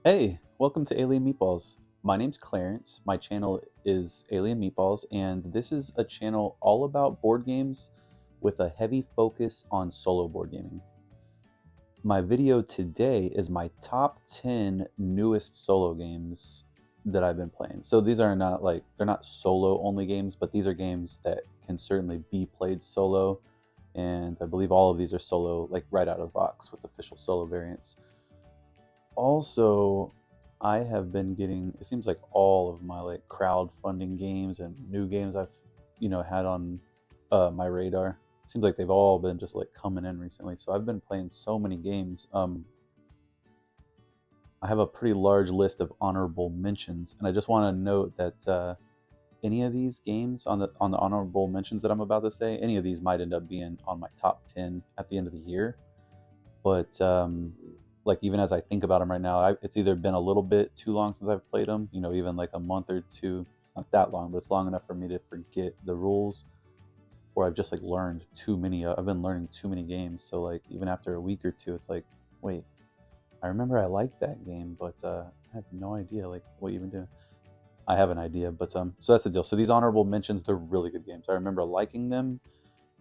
Hey, welcome to Alien Meatballs. My name's Clarence. My channel is Alien Meatballs, and this is a channel all about board games with a heavy focus on solo board gaming. My video today is my top 10 newest solo games that I've been playing. So these are not like, they're not solo only games, but these are games that can certainly be played solo. And I believe all of these are solo, like right out of the box with official solo variants. Also, I have been getting, it seems like all of my like crowdfunding games and new games I've had on my radar. It seems like they've all been just like coming in recently. So I've been playing so many games. I have a pretty large list of honorable mentions, and I just want to note that any of these games on the honorable mentions that I'm about to say, any of these might end up being on my top 10 at the end of the year. But like even as I think about them right now, it's either been a little bit too long since I've played them, even like a month or two. It's not that long, but it's long enough for me to forget the rules, or I've just like learned too many. I've been learning too many games, so like even after a week or two, it's like, wait, I remember I liked that game, but I have no idea like what you've been doing. I have an idea, but so that's the deal. So these honorable mentions, they're really good games. I remember liking them,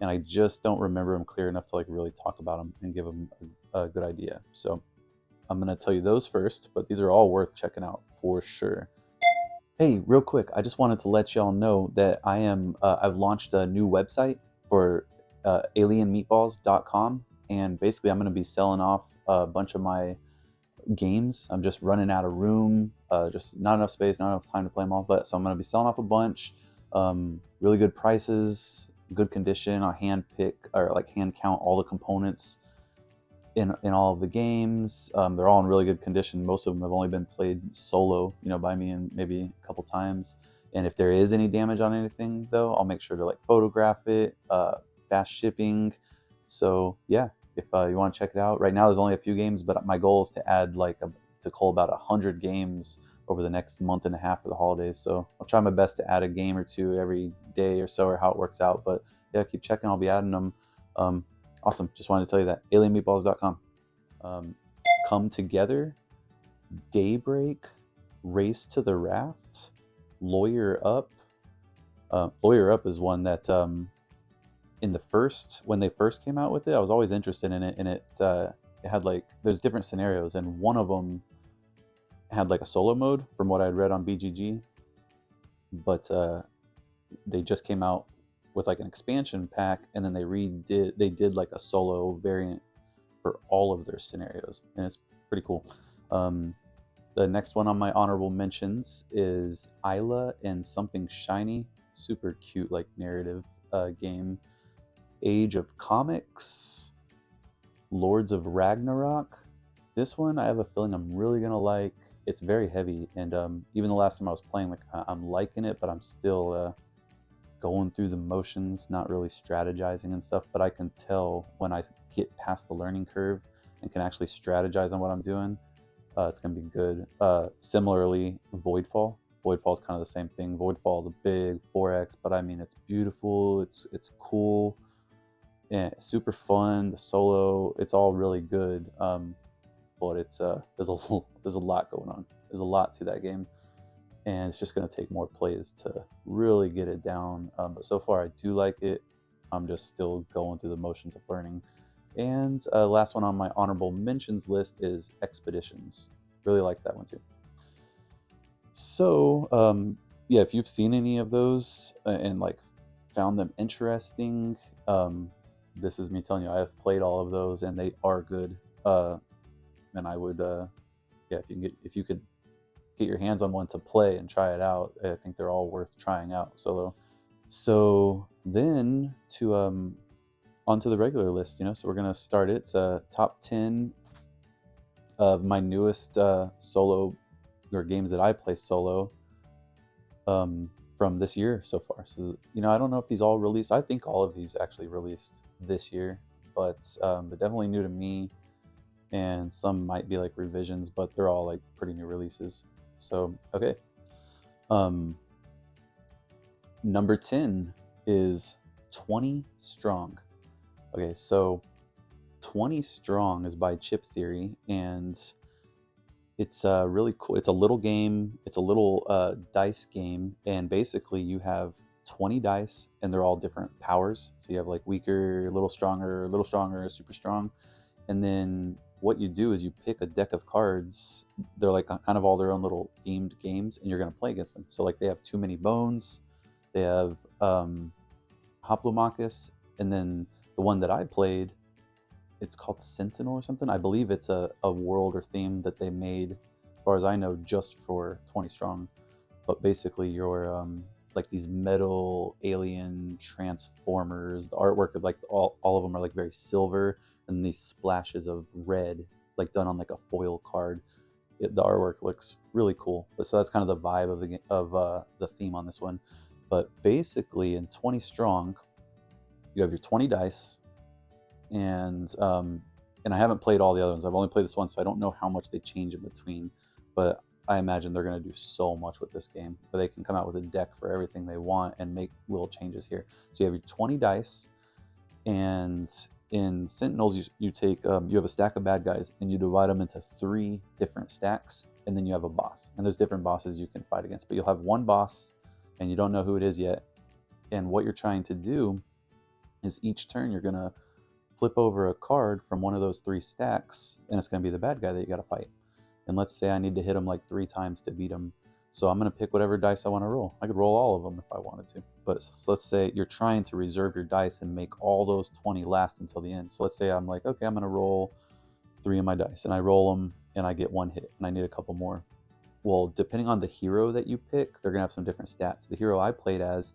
and I just don't remember them clear enough to like really talk about them and give them a good idea. So I'm going to tell you those first, but these are all worth checking out for sure. Hey, real quick, I just wanted to let y'all know that I've launched a new website for alienmeatballs.com, and basically I'm going to be selling off a bunch of my games. I'm just running out of room, just not enough space, not enough time to play them all. But so I'm going to be selling off a bunch, really good prices, good condition. I hand pick or like hand count all the components in all of the games. They're all in really good condition. Most of them have only been played solo, by me and maybe a couple times. And if there is any damage on anything, though, I'll make sure to like photograph it. Fast shipping. So yeah, if you want to check it out, right now there's only a few games, but my goal is to add to cull about 100 games over the next month and a half for the holidays. So I'll try my best to add a game or two every day or so, or how it works out. But yeah, keep checking. I'll be adding them. Awesome. Just wanted to tell you that. Alienmeatballs.com. Come Together, Daybreak, Race to the Raft, Lawyer Up. Lawyer Up is one that when they first came out with it, I was always interested in it, and it had like there's different scenarios, and one of them had like a solo mode from what I'd read on BGG, but they just came out with like an expansion pack, and then they did like a solo variant for all of their scenarios, and it's pretty cool. The next one on my honorable mentions is Isla and Something Shiny. Super cute, like narrative game. Age of Comics, Lords of Ragnarok. This one I have a feeling I'm really gonna like. It's very heavy, and even the last time I was playing, like I'm liking it, but I'm still going through the motions, not really strategizing and stuff. But I can tell when I get past the learning curve and can actually strategize on what I'm doing, it's going to be good. Similarly, Voidfall. Voidfall is kind of the same thing. Voidfall is a big 4X, but I mean, it's beautiful. It's cool. And super fun. The solo, it's all really good. But there's a lot going on. There's a lot to that game, and it's just going to take more plays to really get it down. But so far, I do like it. I'm just still going through the motions of learning. And last one on my honorable mentions list is Expeditions. Really like that one too. So yeah, if you've seen any of those and like found them interesting, this is me telling you I have played all of those and they are good. And I would, yeah, if you could get your hands on one to play and try it out, I think they're all worth trying out solo. So then to onto the regular list, so we're gonna start it. Top 10 of my newest solo or games that I play solo from this year so far. So I don't know if these all released. I think all of these actually released this year, but they're definitely new to me, and some might be like revisions, but they're all like pretty new releases. So okay, number 10 is 20 Strong. Okay, so 20 Strong is by Chip Theory, and It's really cool. It's a little game. It's a little dice game, and basically you have 20 dice, and they're all different powers. So you have like weaker, a little stronger, super strong, and then what you do is you pick a deck of cards. They're like kind of all their own little themed games, and you're gonna play against them. So like they have Too Many Bones, they have Hoplomachus, and then the one that I played, it's called Sentinel or something. I believe it's a world or theme that they made, as far as I know, just for 20 strong. But basically, you're like these metal alien transformers. The artwork of like all of them are like very silver, and these splashes of red, like done on like a foil card. The artwork looks really cool. So that's kind of the vibe of the theme on this one. But basically, in 20 strong, you have your 20 dice, and I haven't played all the other ones. I've only played this one, so I don't know how much they change in between. But I imagine they're going to do so much with this game, where they can come out with a deck for everything they want and make little changes here. So you have your 20 dice, and in Sentinels, you take you have a stack of bad guys, and you divide them into 3 different stacks, and then you have a boss. And there's different bosses you can fight against, but you'll have one boss, and you don't know who it is yet. And what you're trying to do is each turn you're going to flip over a card from one of those 3 stacks, and it's going to be the bad guy that you got to fight. And let's say I need to hit him like 3 times to beat him. So I'm going to pick whatever dice I want to roll. I could roll all of them if I wanted to. But let's say you're trying to reserve your dice and make all those 20 last until the end. So let's say I'm like, okay, I'm going to roll 3 of my dice. And I roll them, and I get 1 hit. And I need a couple more. Well, depending on the hero that you pick, they're going to have some different stats. The hero I played as,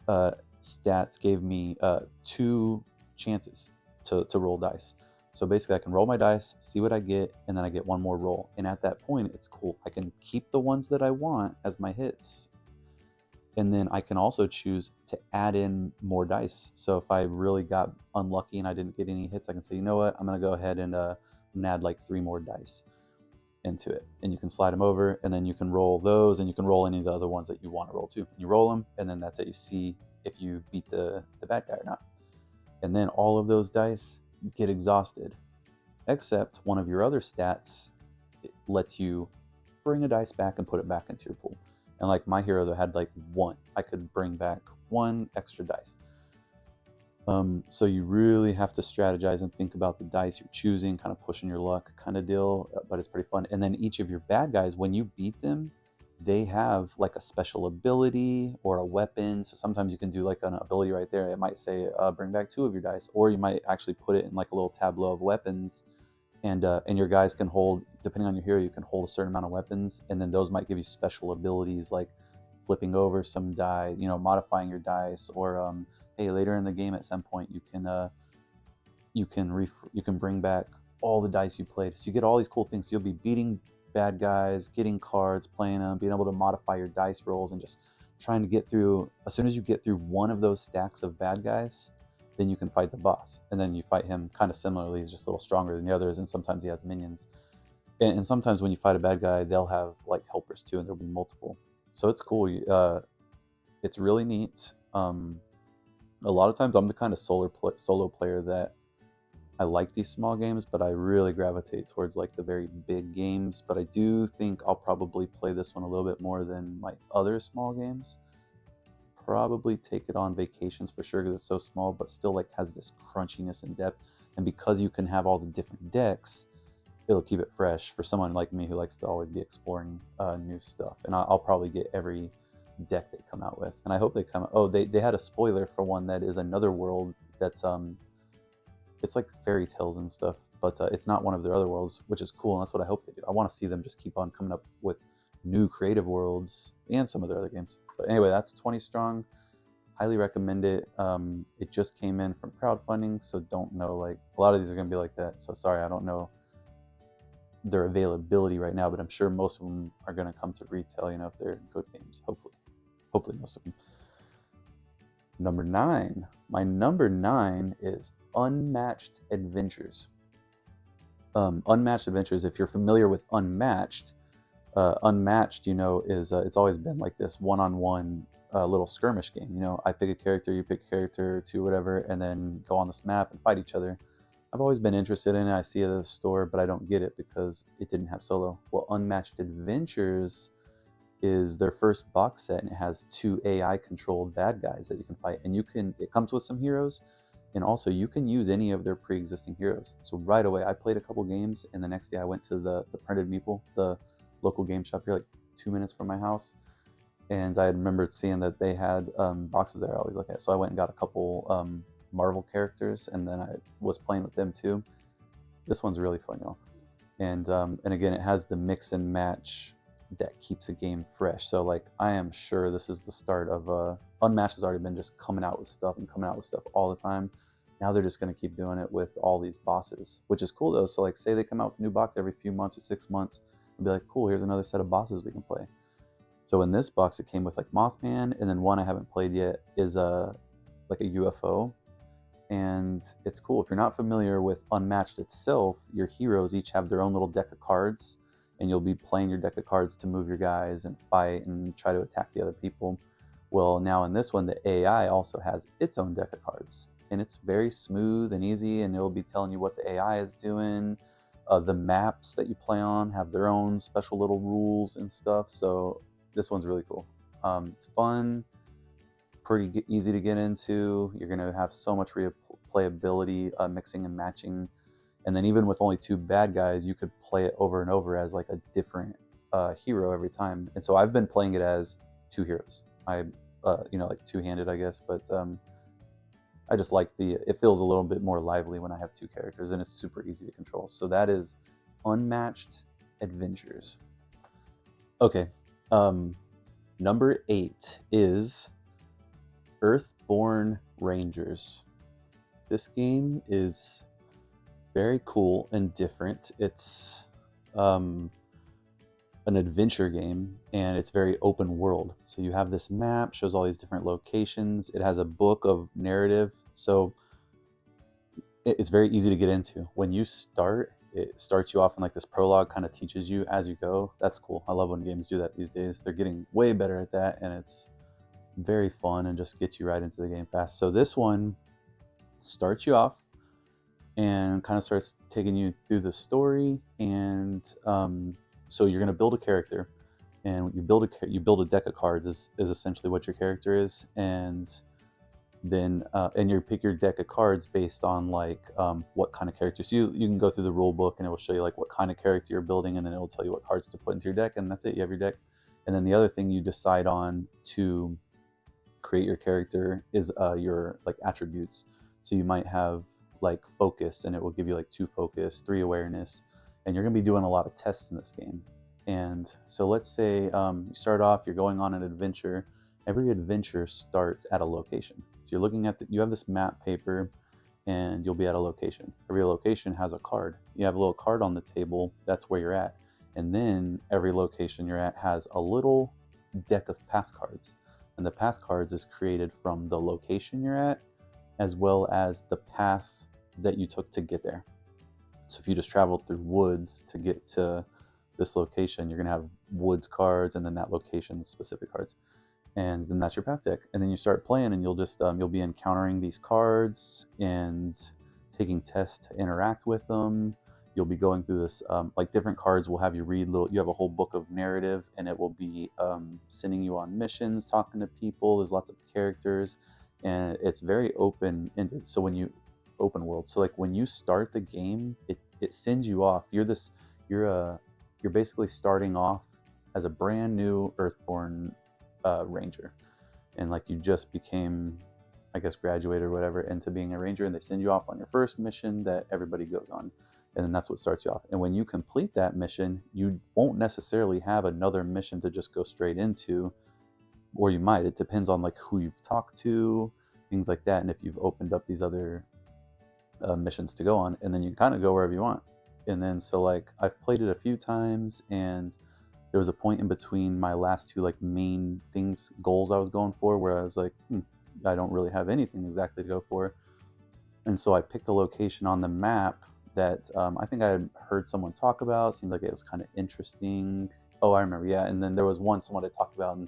stats gave me 2 chances to roll dice. So basically I can roll my dice, see what I get, and then I get 1 more roll. And at that point, it's cool. I can keep the ones that I want as my hits. And then I can also choose to add in more dice. So if I really got unlucky and I didn't get any hits, I can say, you know what, I'm going to go ahead and add like 3 more dice into it. And you can slide them over, and then you can roll those, and you can roll any of the other ones that you want to roll too. You roll them, and then that's it. You see if you beat the bad guy or not. And then all of those dice get exhausted, except one of your other stats, it lets you bring a dice back and put it back into your pool. And like my hero that had like 1, I could bring back 1 extra dice. So you really have to strategize and think about the dice you're choosing, kind of pushing your luck kind of deal, but it's pretty fun. And then each of your bad guys, when you beat them, they have like a special ability or a weapon. So sometimes you can do like an ability right there. It might say bring back 2 of your dice, or you might actually put it in like a little tableau of weapons, and your guys can hold, depending on your hero, you can hold a certain amount of weapons, and then those might give you special abilities like flipping over some die, modifying your dice, or hey, later in the game at some point you can bring back all the dice you played. So you get all these cool things. So you'll be beating bad guys, getting cards, playing them, being able to modify your dice rolls, and just trying to get through. As soon as you get through one of those stacks of bad guys, then you can fight the boss. And then you fight him kind of similarly. He's just a little stronger than the others, and sometimes he has minions. And sometimes when you fight a bad guy, they'll have like helpers too, and there'll be multiple. So it's cool. It's really neat. A lot of times I'm the kind of solo player that I like these small games, but I really gravitate towards like the very big games. But I do think I'll probably play this one a little bit more than my other small games. Probably take it on vacations for sure, because it's so small, but still like has this crunchiness and depth. And because you can have all the different decks, it'll keep it fresh for someone like me who likes to always be exploring new stuff. And I'll probably get every deck they come out with, and I hope they come out. Oh, they had a spoiler for one that is another world that's it's like fairy tales and stuff, but it's not one of their other worlds, which is cool, and that's what I hope they do. I want to see them just keep on coming up with new creative worlds and some of their other games. But anyway, that's 20 strong. Highly recommend it. It just came in from crowdfunding, so don't know, like a lot of these are going to be like that, so sorry, I don't know their availability right now, but I'm sure most of them are going to come to retail, if they're good games. Hopefully most of them. Number 9. My number 9 is Unmatched Adventures. Unmatched Adventures, if you're familiar with Unmatched, Unmatched, is it's always been like this one-on-one little skirmish game. I pick a character, you pick a character, 2, whatever, and then go on this map and fight each other. I've always been interested in it. I see it at the store, but I don't get it because it didn't have solo. Well, Unmatched Adventures is their first box set, and it has 2 AI controlled bad guys that you can fight, and it comes with some heroes, and also you can use any of their pre-existing heroes. So right away I played a couple games, and the next day I went to the printed meeple, the local game shop here, like 2 minutes from my house, and I remembered seeing that they had boxes there I always look at. So I went and got a couple Marvel characters, and then I was playing with them too. This one's really fun, y'all. And again, it has the mix and match that keeps a game fresh. So like, I am sure this is the start of Unmatched has already been just coming out with stuff all the time. Now they're just going to keep doing it with all these bosses, which is cool though. So like, say they come out with a new box every few months or 6 months, and be like, cool, here's another set of bosses we can play. So in this box, it came with like Mothman, and then one I haven't played yet is like a UFO. And it's cool. If you're not familiar with Unmatched itself, your heroes each have their own little deck of cards, and you'll be playing your deck of cards to move your guys and fight and try to attack the other people. Well, now in this one, the AI also has its own deck of cards, and it's very smooth and easy, and it'll be telling you what the AI is doing. The maps that you play on have their own special little rules and stuff, so this one's really cool. It's fun, pretty easy to get into. You're going to have so much replayability, mixing and matching. And then even with only 2 bad guys, you could play it over and over as like a different hero every time. And so I've been playing it as 2 heroes. Like 2-handed, I guess. But I just like it feels a little bit more lively when I have 2 characters, and it's super easy to control. So that is Unmatched Adventures. Okay. Number 8 is Earthborne Rangers. This game is very cool and different. It's an adventure game, and it's very open world. So you have this map, shows all these different locations. It has a book of narrative, so it's very easy to get into. When you start, it starts you off in like this prologue, kind of teaches you as you go. That's cool. I love when games do that these days. They're getting way better at that, and it's very fun and just gets you right into the game fast. So this one starts you off and kind of starts taking you through the story, and so you're going to build a character, and you build a deck of cards is essentially what your character is, and then and you pick your deck of cards based on like what kind of character. So you can go through the rule book, and it will show you like what kind of character you're building, and then it will tell you what cards to put into your deck, and that's it. You have your deck. And then the other thing you decide on to create your character is your like attributes. So you might have like focus, and it will give you like 2 focus, 3 awareness, and you're going to be doing a lot of tests in this game. And so let's say you start off, you're going on an adventure. Every adventure starts at a location. So you're looking at you have this map paper, and you'll be at a location. Every location has a card. You have a little card on the table, that's where you're at. And then every location you're at has a little deck of path cards. And the path cards is created from the location you're at, as well as the path that you took to get there. So if you just traveled through woods to get to this location, you're going to have woods cards, and then that location's specific cards. And then that's your path deck. And then you start playing, and you'll just you'll be encountering these cards and taking tests to interact with them. You'll be going through this like different cards will have you read you have a whole book of narrative, and it will be sending you on missions, talking to people. There's lots of characters, and it's very open-ended. So when you open world, so like when you start the game, it sends you off. You're basically starting off as a brand new Earthborne Ranger, and like you just became, I guess, graduated or whatever into being a ranger, and they send you off on your first mission that everybody goes on, and then that's what starts you off. And when you complete that mission, you won't necessarily have another mission to just go straight into, or you might. It depends on like who you've talked to, things like that, and if you've opened up these other missions to go on, and then you kind of go wherever you want. And then so like I've played it a few times, and there was a point in between my last 2 like main goals I was going for, where I was like, I don't really have anything exactly to go for. And so I picked a location on the map that I think I had heard someone talk about. Seemed like it was kind of interesting. Oh, I remember, yeah. And then there was someone had talked about, and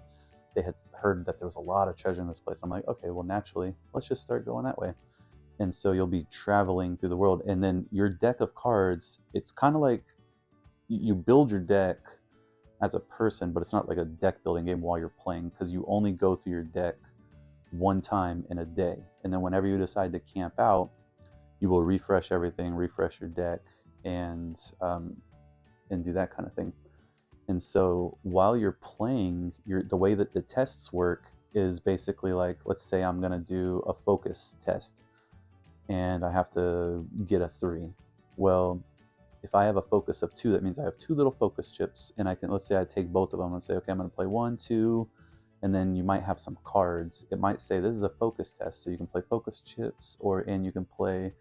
they had heard that there was a lot of treasure in this place. I'm like, okay, well, naturally, let's just start going that way. And so you'll be traveling through the world, and then your deck of cards, it's kind of like you build your deck as a person, but it's not like a deck building game while you're playing, because you only go through your deck one time in a day, and then whenever you decide to camp out, you will refresh everything, refresh your deck, and do that kind of thing. And so while you're playing, the way that the tests work is basically like, let's say I'm going to do a focus test and I have to get a 3. Well, if I have a focus of 2, that means I have 2 little focus chips, and I can, let's say I take both of them and say, okay, I'm going to play 1, 2, and then you might have some cards. It might say this is a focus test, so you can play focus chips, and you can play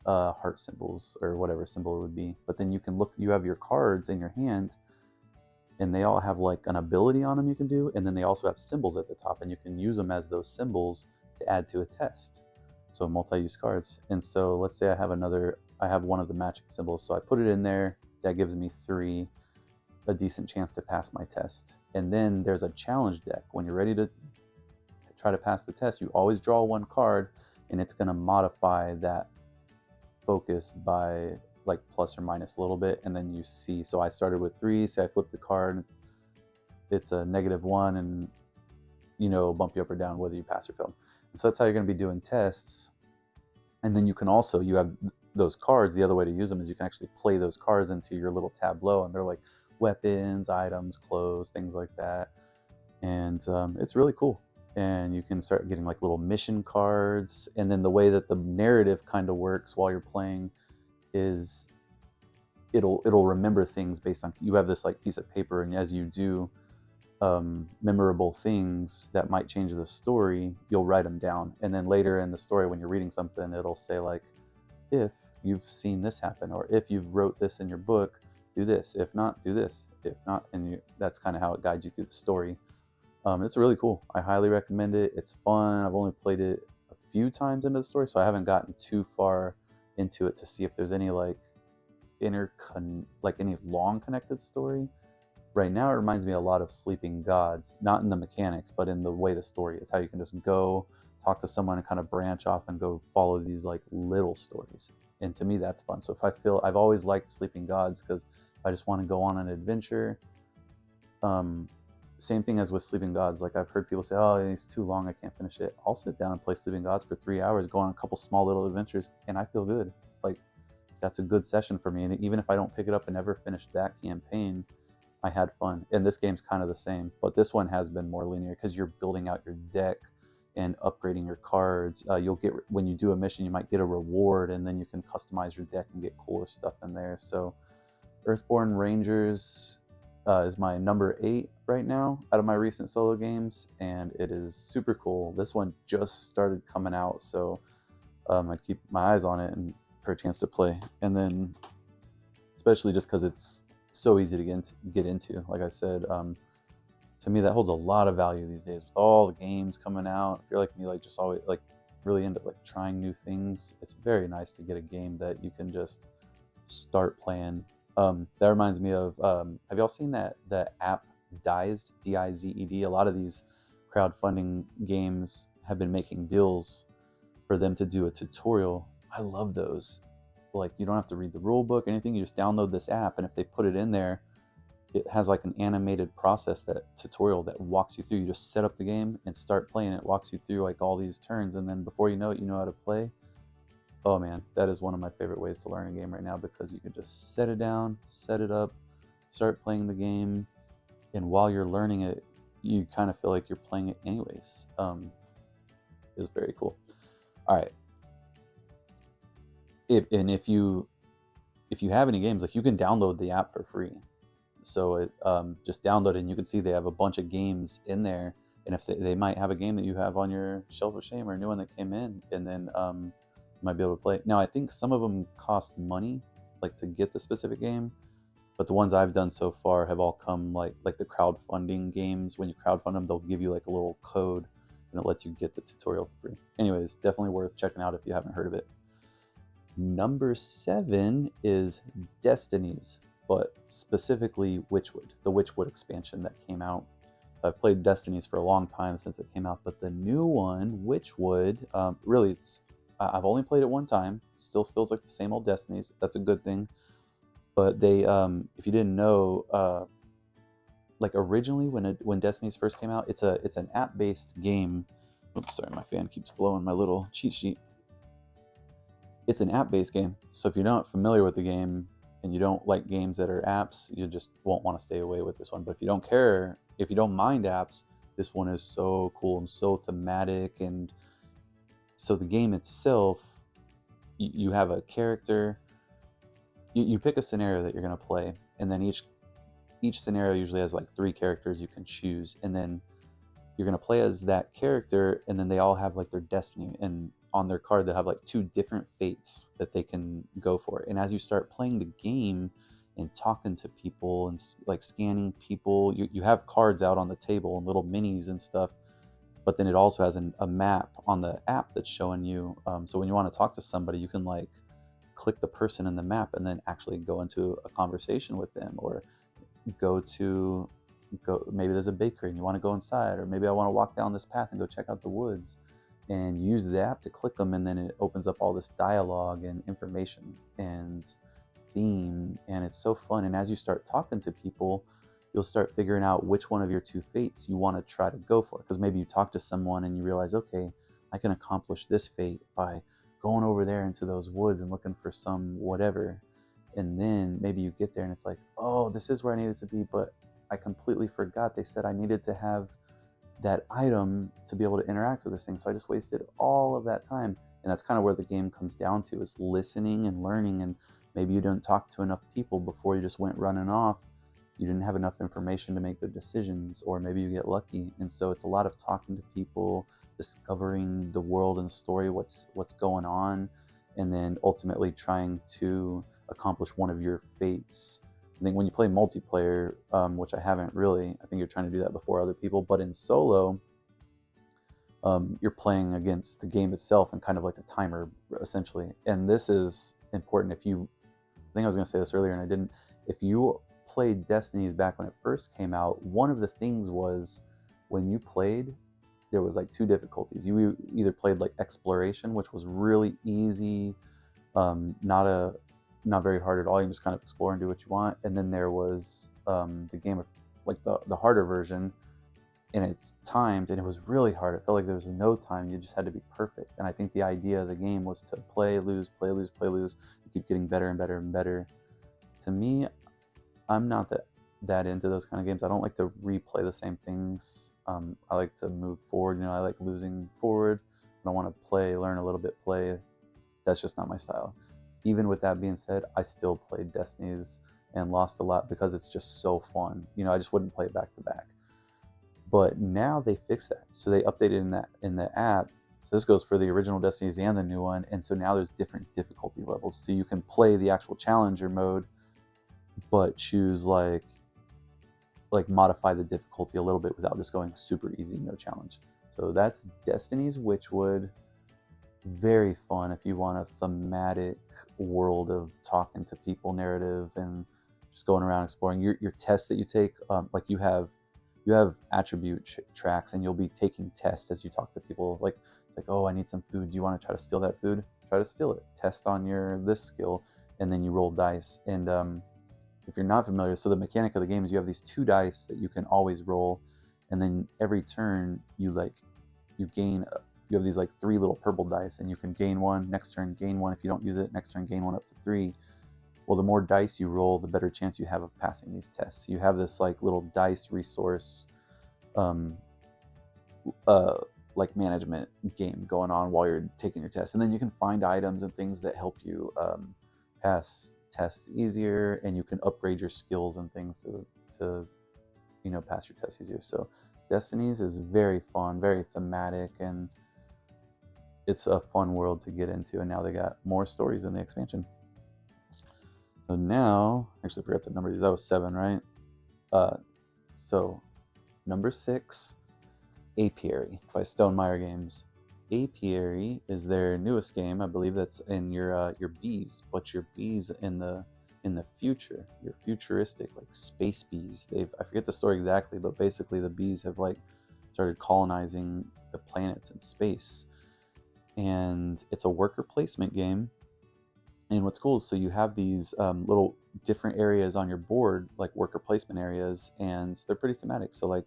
heart symbols or whatever symbol it would be. But then you can look, you have your cards in your hand, and they all have like an ability on them you can do, and then they also have symbols at the top, and you can use them as those symbols to add to a test. So multi-use cards. And so let's say I have one of the matching symbols, so I put it in there. That gives me 3, a decent chance to pass my test. And then there's a challenge deck. When you're ready to try to pass the test, you always draw 1 card, and it's going to modify that focus by like plus or minus a little bit, and then you see. So I started with 3, say I flip the card, it's a -1, and bump you up or down whether you pass or fail. And so that's how you're going to be doing tests. And then you can also, you have those cards, the other way to use them is you can actually play those cards into your little tableau, and they're like weapons, items, clothes, things like that. And it's really cool. And you can start getting like little mission cards. And then the way that the narrative kind of works while you're playing is it'll remember things based on, you have this like piece of paper, and as you do memorable things that might change the story, you'll write them down, and then later in the story when you're reading something, it'll say like, if you've seen this happen, or if you've wrote this in your book, do this, if not, do this, if not, and that's kind of how it guides you through the story. It's really cool. I highly recommend it. It's fun. I've only played it a few times into the story, so I haven't gotten too far into it to see if there's any like any long connected story. Right now it reminds me a lot of Sleeping Gods, not in the mechanics, but in the way the story is, how you can just go talk to someone and kind of branch off and go follow these like little stories. And to me that's fun. So if I feel, I've always liked Sleeping Gods, because if I just want to go on an adventure, same thing as with Sleeping Gods, like I've heard people say, oh, it's too long, I can't finish it. I'll sit down and play Sleeping Gods for 3 hours, go on a couple small little adventures, and I feel good. Like, that's a good session for me. And even if I don't pick it up and never finish that campaign, I had fun. And this game's kind of the same, but this one has been more linear because you're building out your deck and upgrading your cards. You'll get, when you do a mission, you might get a reward, and then you can customize your deck and get cooler stuff in there. So Earthborne Rangers is my number 8 right now out of my recent solo games, and it is super cool. This one just started coming out, so I keep my eyes on it and for a chance to play. And then especially just because it's so easy to get into, like I said, to me that holds a lot of value these days with all the games coming out. If you're like me, like just always like really into like trying new things, it's very nice to get a game that you can just start playing. That reminds me of, have y'all seen the app Dized, Dized? A lot of these crowdfunding games have been making deals for them to do a tutorial. I love those. Like, you don't have to read the rule book, anything. You just download this app, and if they put it in there, it has like an animated process, that tutorial that walks you through. You just set up the game and start playing. It walks you through like all these turns, and then before you know it, you know how to play. Oh man, that is one of my favorite ways to learn a game right now, because you can just set it down, set it up, start playing the game, and while you're learning it, you kind of feel like you're playing it anyways. It's very cool. All right. If you have any games, like, you can download the app for free. So it, just download it, and you can see they have a bunch of games in there. And if they might have a game that you have on your shelf of shame, or a new one that came in, and then you might be able to play it. Now, I think some of them cost money, like to get the specific game, but the ones I've done so far have all come like the crowdfunding games. When you crowdfund them, they'll give you like a little code, and it lets you get the tutorial for free. Anyways, definitely worth checking out if you haven't heard of it. Number 7 is Destinies, but specifically Witchwood, the Witchwood expansion that came out. I've played Destinies for a long time, since it came out, but the new one, Witchwood, really I've only played it one time. Still feels like the same old Destinies. That's a good thing. But they, if you didn't know, like originally when Destinies first came out, it's an app-based game. Oops, sorry, my fan keeps blowing my little cheat sheet. It's an app-based game, so if you're not familiar with the game and you don't like games that are apps, you just won't want to stay away with this one. But if you don't care, if you don't mind apps, this one is so cool and so thematic. And so the game itself, you have a character, you pick a scenario that you're going to play, and then each scenario usually has like 3 characters you can choose, and then you're going to play as that character, and then they all have like their destiny, and on their card they have like 2 different fates that they can go for. And as you start playing the game and talking to people and like scanning people, you have cards out on the table and little minis and stuff, but then it also has a map on the app that's showing you, so when you want to talk to somebody, you can like click the person in the map and then actually go into a conversation with them, or go maybe there's a bakery and you want to go inside, or maybe I want to walk down this path and go check out the woods, and use the app to click them, and then it opens up all this dialogue and information and theme, and it's so fun. And as you start talking to people, you'll start figuring out which one of your 2 fates you want to try to go for, because maybe you talk to someone and you realize, okay, I can accomplish this fate by going over there into those woods and looking for some whatever. And then maybe you get there and it's like, oh, this is where I needed to be, but I completely forgot they said I needed to have that item to be able to interact with this thing, so I just wasted all of that time. And that's kind of where the game comes down to, is listening and learning. And maybe you didn't talk to enough people before, you just went running off, you didn't have enough information to make good decisions, or maybe you get lucky. And so it's a lot of talking to people, discovering the world and the story, what's going on, and then ultimately trying to accomplish one of your fates. I think when you play multiplayer, which I haven't really, I think you're trying to do that before other people, but in solo, you're playing against the game itself and kind of like a timer, essentially. And this is important. I think I was going to say this earlier and I didn't. If you played Destinies back when it first came out, one of the things was, when you played, there was like 2 difficulties. You either played like exploration, which was really easy, not very hard at all. You can just kind of explore and do what you want. And then there was the game of like the harder version, and it's timed, and it was really hard. It felt like there was no time. You just had to be perfect. And I think the idea of the game was to play, lose, play, lose, play, lose. You keep getting better and better and better. To me, I'm not that into those kind of games. I don't like to replay the same things. I like to move forward. I like losing forward. I don't want to play, learn a little bit, play. That's just not my style. Even with that being said, I still played Destinies and lost a lot because it's just so fun. I just wouldn't play it back to back. But now they fixed that. So they updated in the app. So this goes for the original Destinies and the new one. And so now there's different difficulty levels. So you can play the actual challenger mode, but choose like modify the difficulty a little bit without just going super easy, no challenge. So that's Destinies Witchwood. Very fun if you want a thematic world of talking to people, narrative, and just going around exploring. Your tests that you take, like you have attribute tracks, and you'll be taking tests as you talk to people. Like it's like, oh, I need some food. Do you want to try to steal that food? Try to steal it. Test on this skill, and then you roll dice. And if you're not familiar, so the mechanic of the game is you have these 2 dice that you can always roll, and then every turn you have these like 3 little purple dice, and you can gain 1, next turn gain 1. If you don't use it, next turn gain 1 up to 3. Well, the more dice you roll, the better chance you have of passing these tests. So you have this like little dice resource like management game going on while you're taking your test. And then you can find items and things that help you pass tests easier, and you can upgrade your skills and things to pass your tests easier. So Destinies is very fun, very thematic, and it's a fun world to get into. And now they got more stories in the expansion. So now, actually, I forgot the number. That was 7, right? So number 6, Apiary by Stonemaier Games. Apiary is their newest game. I believe that's in your bees, but your bees in the future. Your futuristic, like space bees. I forget the story exactly, but basically the bees have like started colonizing the planets in space. and it's a worker placement game. And what's cool is, so you have these little different areas on your board, like worker placement areas, and they're pretty thematic. So like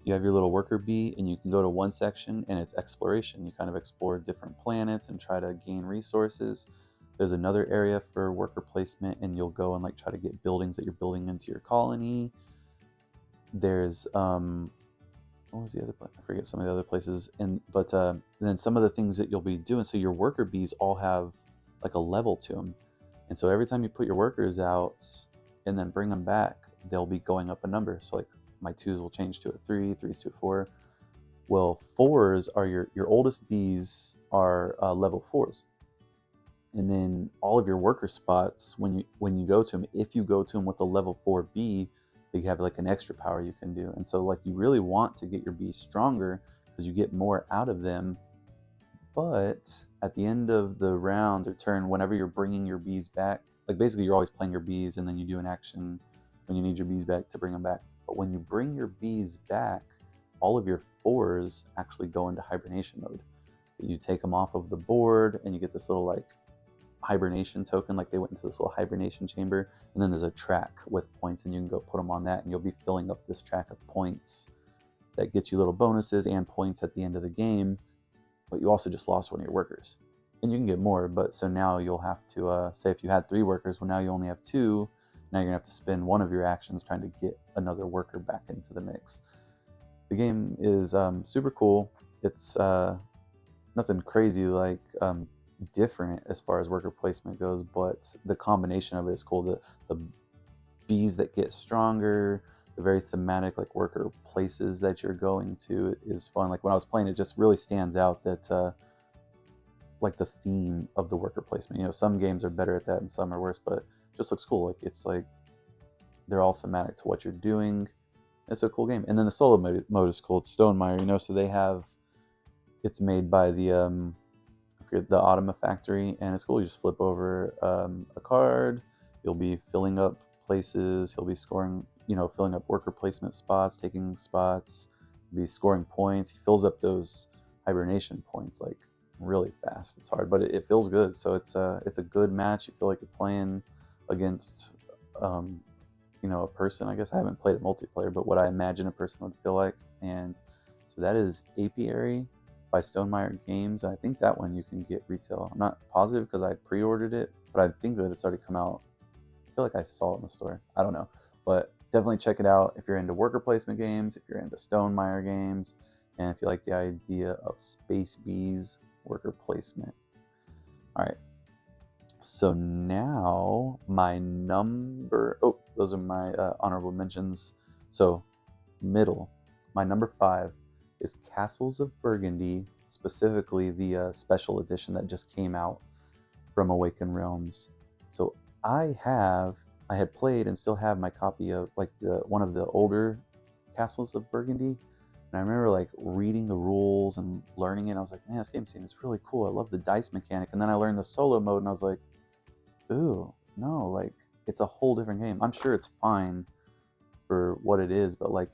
you have your little worker bee, and you can go to one section and it's exploration. You kind of explore different planets and try to gain resources. There's another area for worker placement, and you'll go and like try to get buildings that you're building into your colony. There's what was the other place? I forget some of the other places. But then some of the things that you'll be doing. So your worker bees all have like a level to them, and so every time you put your workers out and then bring them back, they'll be going up a number. So like my 2s will change to a 3, 3s to a 4. Well, 4s are your oldest bees are level 4s, and then all of your worker spots, when you go to them, if you go to them with a level 4 bee, they have like an extra power you can do. And so like you really want to get your bees stronger because you get more out of them. But at the end of the round or turn, whenever you're bringing your bees back, like basically you're always playing your bees, and then you do an action when you need your bees back to bring them back. But when you bring your bees back, all of your 4s actually go into hibernation mode. You take them off of the board, and you get this little like hibernation token, like they went into this little hibernation chamber, and then there's a track with points, and you can go put them on that, and you'll be filling up this track of points that gets you little bonuses and points at the end of the game. But you also just lost one of your workers, and you can get more. But so now you'll have to say if you had 3 workers, well, now you only have 2. Now you're gonna have to spend one of your actions trying to get another worker back into the mix. The game is super cool. It's nothing crazy like different as far as worker placement goes, but the combination of it is cool. The bees that get stronger, the very thematic like worker places that you're going to is fun. Like when I was playing, it just really stands out that like the theme of the worker placement. You know, some games are better at that and some are worse, but it just looks cool. Like it's like they're all thematic to what you're doing. It's a cool game. And then the solo mode is cool. It's Stonemaier, you know, so they have, it's made by the Automa factory, and it's cool. You just flip over a card, you'll be filling up places, you'll be scoring, you know, filling up worker placement spots, taking spots, be scoring points. He fills up those hibernation points like really fast. It's hard, but it feels good. So it's a good match. You feel like you're playing against you know, a person. I guess I haven't played a multiplayer, but what I imagine a person would feel like. And so that is Apiary by Stonemaier Games. I think that one you can get retail. I'm not positive because I pre-ordered it, but I think that it's already come out. I feel like I saw it in the store. I don't know, but definitely check it out if you're into worker placement games, if you're into Stonemaier games, and if you like the idea of space bees worker placement. All right. So now my number, oh, those are my honorable mentions. So middle, my number 5 is Castles of Burgundy, specifically the special edition that just came out from Awakened Realms. So I had played and still have my copy of like one of the older Castles of Burgundy. And I remember like reading the rules and learning it. I was like, man, this game seems really cool. I love the dice mechanic. And then I learned the solo mode, and I was like, ooh, no, like it's a whole different game. I'm sure it's fine for what it is, but like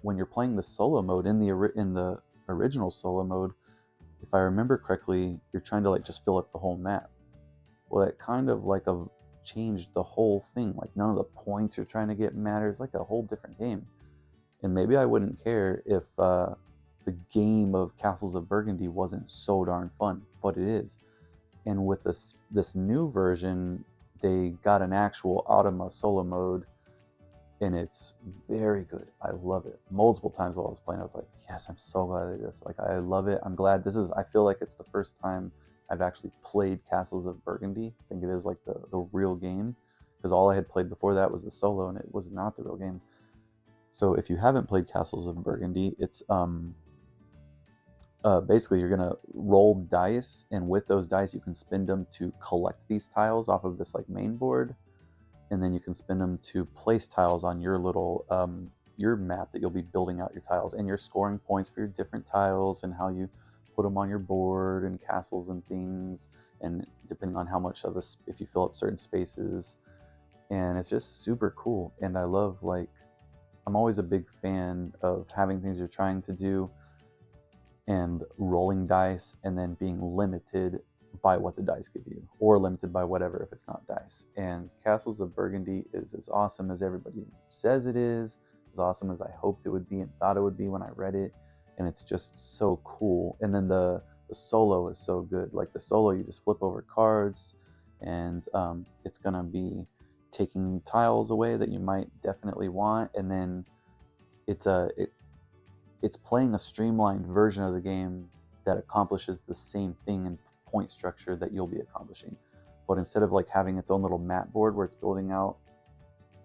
when you're playing the solo mode in the original solo mode, if I remember correctly, you're trying to like just fill up the whole map. Well, that kind of like changed the whole thing. Like none of the points you're trying to get matters. Like a whole different game. And maybe I wouldn't care if the game of Castles of Burgundy wasn't so darn fun, but it is. And with this new version, they got an actual Automa solo mode, and it's very good. I love it. Multiple times while I was playing, I was like, yes, I'm so glad they did this. Like, I love it. I'm glad I feel like it's the first time I've actually played Castles of Burgundy. I think it is like the real game, because all I had played before that was the solo, and it was not the real game. So if you haven't played Castles of Burgundy, it's basically you're gonna roll dice, and with those dice you can spend them to collect these tiles off of this like main board, and then you can spend them to place tiles on your little your map that you'll be building out your tiles, and you're scoring points for your different tiles and how you put them on your board and castles and things, and depending on how much of this, if you fill up certain spaces. And it's just super cool. And I love, like, I'm always a big fan of having things you're trying to do and rolling dice and then being limited by what the dice give you, or limited by whatever if it's not dice. And Castles of Burgundy is as awesome as everybody says it is, as awesome as I hoped it would be and thought it would be when I read it, and it's just so cool. And then the solo is so good. Like the solo, you just flip over cards, and it's gonna be taking tiles away that you might definitely want, and then it's playing a streamlined version of the game that accomplishes the same thing in point structure that you'll be accomplishing. But instead of like having its own little mat board where it's building out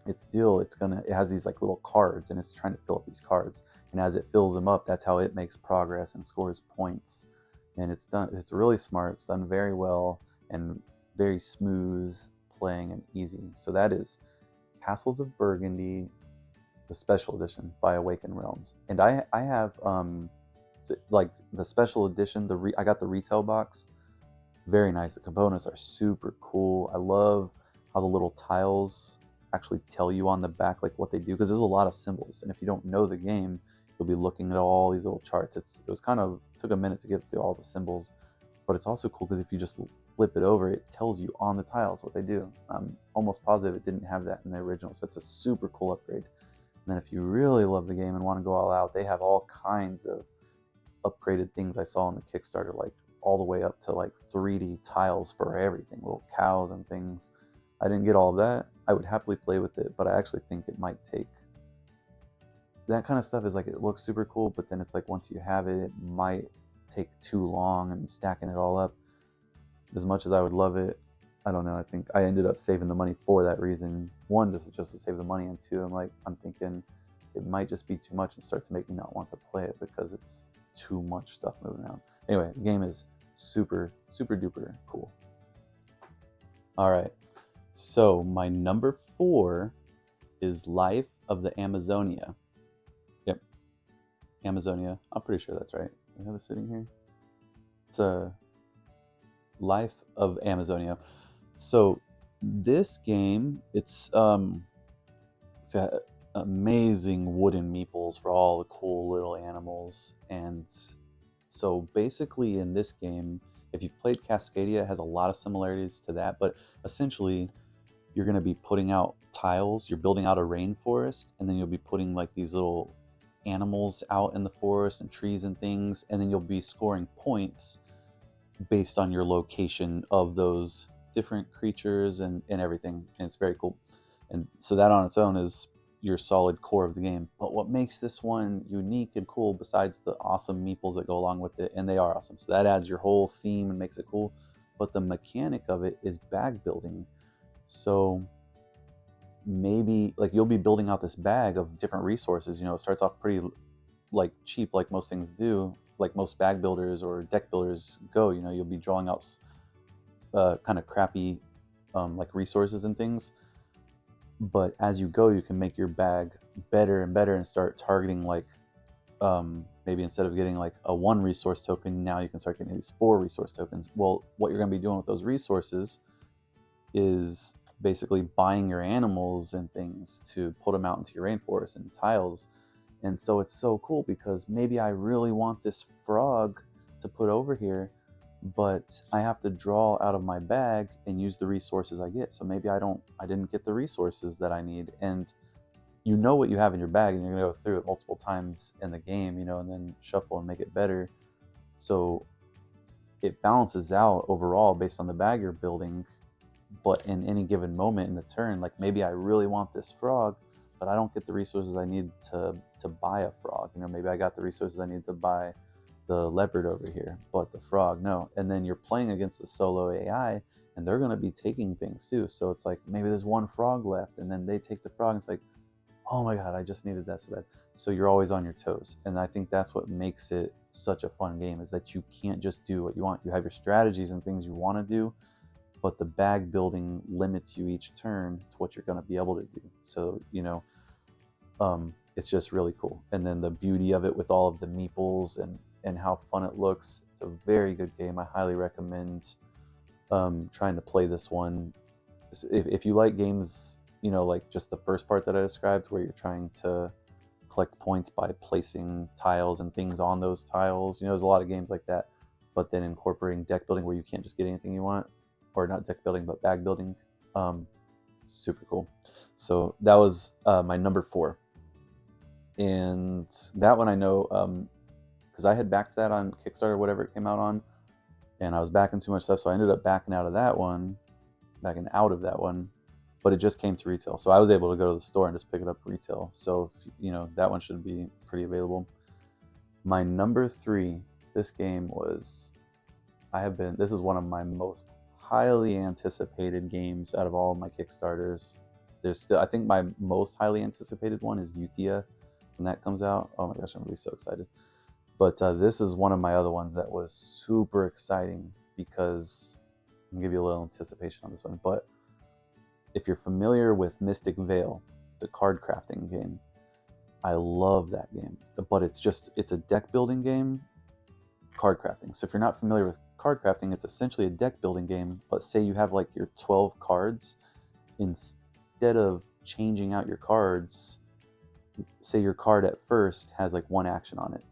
its deal, it has these like little cards, and it's trying to fill up these cards. And as it fills them up, that's how it makes progress and scores points. And it's really smart. It's done very well and very smooth playing and easy. So that is Castles of Burgundy, the special edition by Awakened Realms. And I have like the special edition, I got the retail box. Very nice. The components are super cool. I love how the little tiles actually tell you on the back like what they do, because there's a lot of symbols, and if you don't know the game, you'll be looking at all these little charts. It was kind of took a minute to get through all the symbols, but it's also cool because if you just flip it over, it tells you on the tiles what they do. I'm almost positive it didn't have that in the original, so it's a super cool upgrade. And then if you really love the game and want to go all out, they have all kinds of upgraded things I saw on the Kickstarter, like all the way up to like 3D tiles for everything, little cows and things. I didn't get all of that. I would happily play with it, but I actually think it might take... That kind of stuff is like, it looks super cool, but then it's like once you have it, it might take too long, and stacking it all up, as much as I would love it, I don't know. I think I ended up saving the money for that reason. One, just to save the money, and two, I'm thinking it might just be too much and start to make me not want to play it because it's too much stuff moving around. Anyway, the game is super, super duper cool. All right. So my number 4 is Life of the Amazonia. Yep. Amazonia. I'm pretty sure that's right. I have it sitting here. It's a Life of Amazonia. So this game, it's got amazing wooden meeples for all the cool little animals. And so basically in this game, if you've played Cascadia, it has a lot of similarities to that, but essentially you're going to be putting out tiles. You're building out a rainforest, and then you'll be putting like these little animals out in the forest and trees and things, and then you'll be scoring points based on your location of those different creatures and everything. And it's very cool. And so that on its own is your solid core of the game. But what makes this one unique and cool, besides the awesome meeples that go along with it, and they are awesome, so that adds your whole theme and makes it cool, but the mechanic of it is bag building. So maybe like you'll be building out this bag of different resources. It starts off pretty like cheap, like most things do, like most bag builders or deck builders go. You'll be drawing out kind of crappy like resources and things, but as you go, you can make your bag better and better and start targeting like maybe instead of getting like a 1 resource token, now you can start getting these 4 resource tokens. Well, what you're going to be doing with those resources is basically buying your animals and things to put them out into your rainforest and tiles. And so it's so cool because maybe I really want this frog to put over here, but I have to draw out of my bag and use the resources I get. So maybe I didn't get the resources that I need. And you know what you have in your bag, and you're gonna go through it multiple times in the game, and then shuffle and make it better. So it balances out overall based on the bag you're building. But in any given moment in the turn, like maybe I really want this frog, but I don't get the resources I need to buy a frog. Maybe I got the resources I need to buy the leopard over here, but the frog, no. And then you're playing against the solo AI, and they're going to be taking things too. So it's like maybe there's 1 frog left, and then they take the frog, and it's like, oh my god, I just needed that so bad. So you're always on your toes. And I think that's what makes it such a fun game, is that you can't just do what you want. You have your strategies and things you want to do, but the bag building limits you each turn to what you're going to be able to do. So, it's just really cool. And then the beauty of it with all of the meeples and how fun it looks. It's a very good game. I highly recommend trying to play this one. If you like games, like just the first part that I described, where you're trying to collect points by placing tiles and things on those tiles. There's a lot of games like that, but then incorporating deck building where you can't just get anything you want, or not deck building, but bag building. Super cool. So that was my number 4. And that one I know, because I had backed that on Kickstarter, whatever it came out on, and I was backing too much stuff, so I ended up backing out of that one, but it just came to retail, so I was able to go to the store and just pick it up retail. So that one should be pretty available. My number 3, this game was, this is one of my most highly anticipated games out of all of my Kickstarters. There's still, I think my most highly anticipated one is Uthia when that comes out. Oh my gosh, I'm really so excited. But this is one of my other ones that was super exciting, because I'm gonna give you a little anticipation on this one. But if you're familiar with Mystic Vale, it's a card crafting game. I love that game, but it's a deck building game, card crafting. So if you're not familiar with card crafting, it's essentially a deck building game, but say you have like your 12 cards, instead of changing out your cards, say your card at first has like 1 action on it.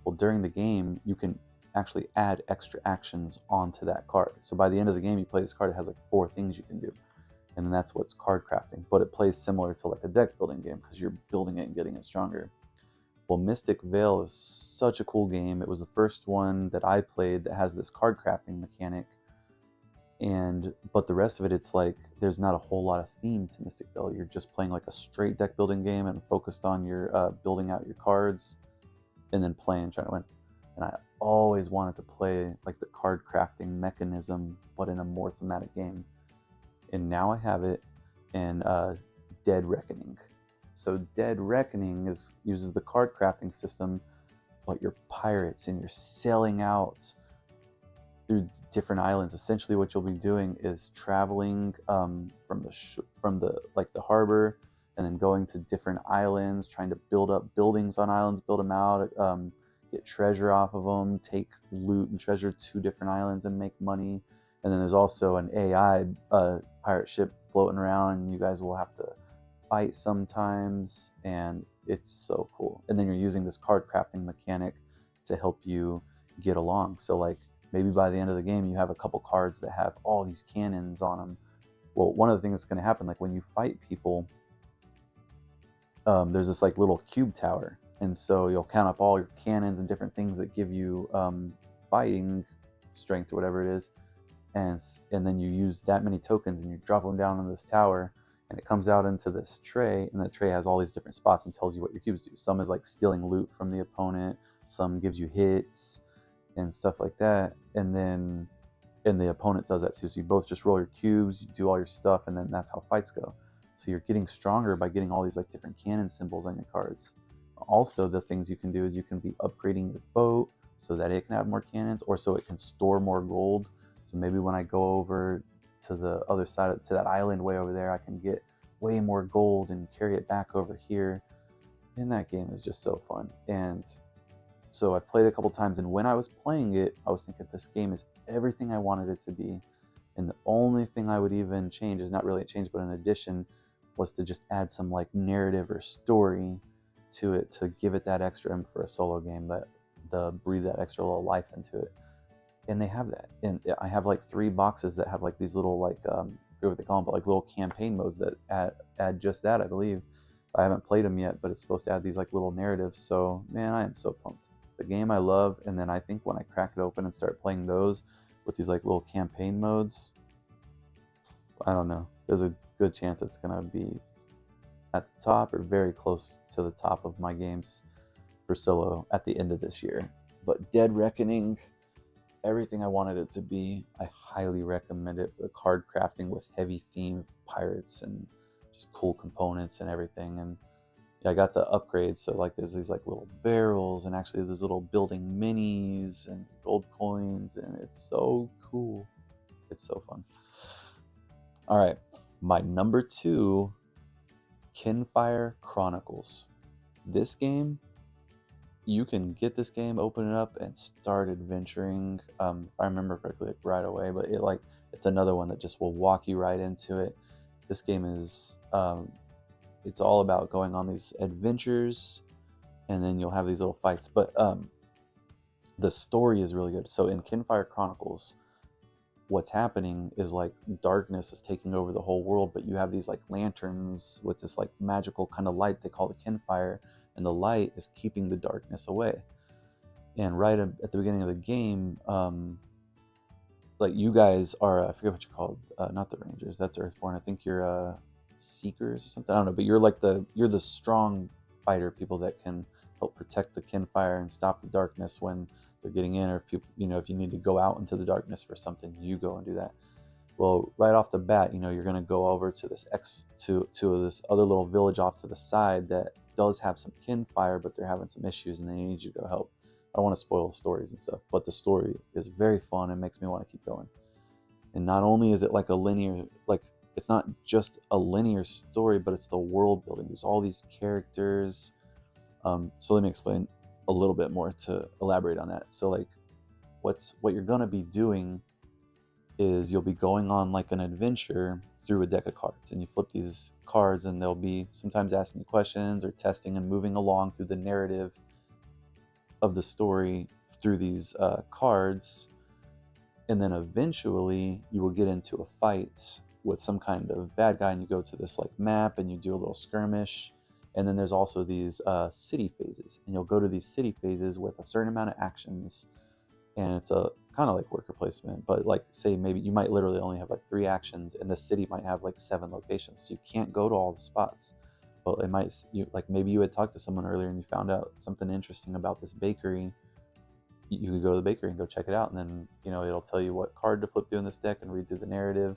Well, during the game, you can actually add extra actions onto that card. So by the end of the game, you play this card, it has like 4 things you can do. And then that's what's card crafting. But it plays similar to like a deck building game, because you're building it and getting it stronger. Well, Mystic Vale is such a cool game. It was the first one that I played that has this card crafting mechanic. But the rest of it, it's like there's not a whole lot of theme to Mystic Vale. You're just playing like a straight deck building game and focused on your building out your cards and then trying to win. And I always wanted to play like the card crafting mechanism, but in a more thematic game. And now I have it in Dead Reckoning. So Dead Reckoning uses the card crafting system, but you're pirates and you're sailing out through different islands. Essentially, what you'll be doing is traveling from the harbor, and then going to different islands, trying to build up buildings on islands, build them out, get treasure off of them, take loot and treasure to different islands and make money. And then there's also an AI pirate ship floating around, and you guys will have to fight sometimes, and it's so cool. And then you're using this card crafting mechanic to help you get along. So like maybe by the end of the game, you have a couple cards that have all these cannons on them. Well, one of the things that's going to happen, like when you fight people, there's this like little cube tower, and so you'll count up all your cannons and different things that give you fighting strength or whatever it is, and then you use that many tokens and you drop them down on this tower, and it comes out into this tray, and the tray has all these different spots and tells you what your cubes do. Some is like stealing loot from the opponent, some gives you hits and stuff like that, and the opponent does that too. So you both just roll your cubes, you do all your stuff, and then that's how fights go. So you're getting stronger by getting all these like different cannon symbols on your cards. Also, the things you can do is you can be upgrading your boat so that it can have more cannons, or so it can store more gold. So maybe when I go over to the other side, to that island way over there, I can get way more gold and carry it back over here. And that game is just so fun. And so I've played it a couple times, and when I was playing it, I was thinking this game is everything I wanted it to be. And the only thing I would even change, is not really a change, but an addition, was to just add some like narrative or story to it to give it that extra oomph for a solo game, that breathe that extra little life into it. And they have that. And I have like 3 boxes that have like these little like I forget what they call them, but like little campaign modes that add just that, I believe. I haven't played them yet, but it's supposed to add these like little narratives. So man, I am so pumped. The game I love, and then I think when I crack it open and start playing those with these like little campaign modes, I don't know, there's a good chance it's gonna be at the top or very close to the top of my games for solo at the end of this year. But Dead Reckoning, everything I wanted it to be. I highly recommend it. The card crafting with heavy theme of pirates and just cool components and everything. And yeah, I got the upgrades, so like there's these like little barrels, and actually there's little building minis and gold coins, and it's so cool. It's so fun. All right, my number 2, Kinfire Chronicles. This game, you can get this game, open it up, and start adventuring. If I remember correctly, like right away. But it's another one that just will walk you right into it. This game is it's all about going on these adventures and then you'll have these little fights. But the story is really good. So in Kinfire Chronicles, what's happening is like darkness is taking over the whole world, but you have these like lanterns with this like magical kind of light they call the Kinfire, and the light is keeping the darkness away. And right at the beginning of the game, like you guys are, I forget what you're called, not the Rangers, that's Earthborne. I think you're Seekers or something. I don't know, but you're like you're the strong fighter people that can help protect the Kinfire and stop the darkness when they're getting in, or if people, if you need to go out into the darkness for something, you go and do that. Well, right off the bat, you're going to go over to this to this other little village off to the side that does have some Kinfire, but they're having some issues and they need you to go help. I don't want to spoil stories and stuff, but the story is very fun and makes me want to keep going. And not only is it like a linear, like it's not just a linear story, but it's the world building. There's all these characters. So let me explain a little bit more to elaborate on that. So like what you're going to be doing is you'll be going on like an adventure through a deck of cards, and you flip these cards and they'll be sometimes asking you questions or testing and moving along through the narrative of the story through these cards. And then eventually you will get into a fight with some kind of bad guy, and you go to this like map and you do a little skirmish. And then there's also these city phases, and you'll go to these city phases with a certain amount of actions, and it's a kind of like worker placement, but like say maybe you might literally only have like 3 actions, and the city might have like 7 locations, so you can't go to all the spots. But it might, like maybe you had talked to someone earlier and you found out something interesting about this bakery. You could go to the bakery and go check it out, and then it'll tell you what card to flip through in this deck and read through the narrative.